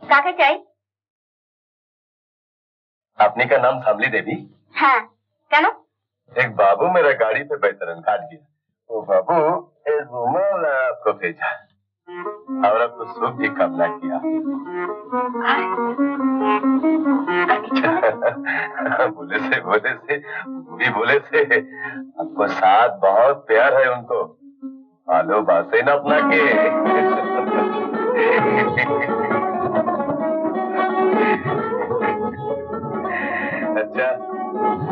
কাকে চাই? अपनी का नाम थामली देवी? हाँ, কেন? एक बाबू मेरा गाड़ी पे बैतरन काट गया। वो बाबू इस रुमाल आपको भेजा और आपको शुभ की कामना किया। बोले से भी बोले से आपको साथ बहुत प्यार है उनको। आलो बासे न अपना के। अच्छा,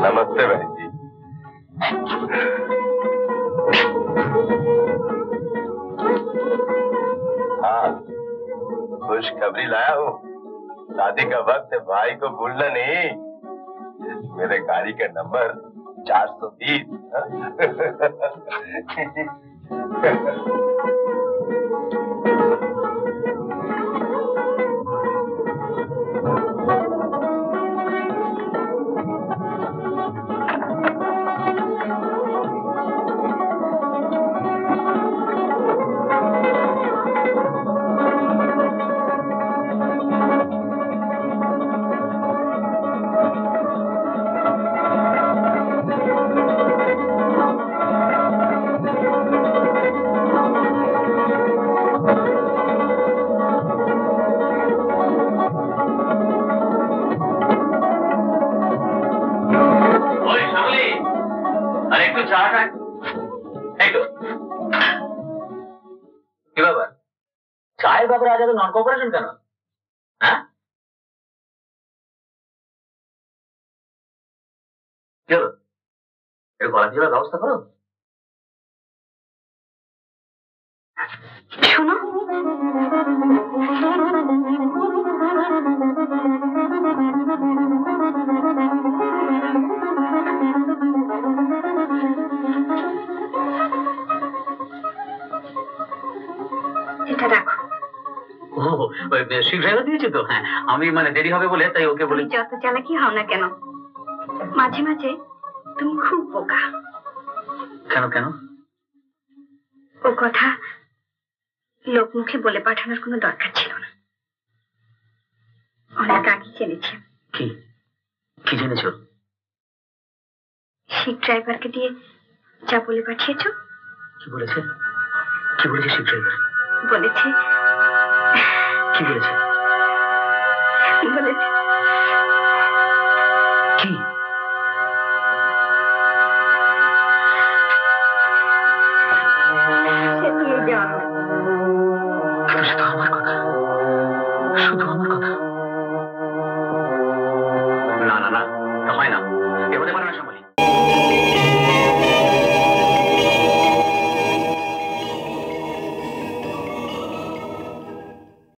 नमस्ते बहन जी। हाँ, खुशखबरी लाया हूँ। शादी का वक्त है, भाई को भूलना नहीं। मेरे गाड़ी का नंबर 420। চায়ের ব্যাপারে আজ এত নন কোঅপারেশন কেন? হ্যাঁ, কি হলো? একটু গলা দিয়ে ব্যবস্থা করো। শোনো, এটা রাখো। ও, শিখ ড্রাইভার দিয়েছে তো? হ্যাঁ, আমি মানে দেরি হবে বলে তাই ওকে বলি। যত চালাকি হও না কেন, মাঝে মাঝে তুমি খুব বোকা। কেন কেন? ও কথা লোক মুখে বলে পাঠানোর কোনো দরকার ছিল না। অনেক আগে জেনেছি। কি কি জেনেছো? শিখ ড্রাইভারকে দিয়ে যা বলে পাঠিয়েছো। কি বলেছে? কি বলেছে শিখ ড্রাইভার? বলেছে। কি বলেছে? বলেছে কি? সে তুমি জানো। শুধু আমার কথা, শুধু আমার কথা।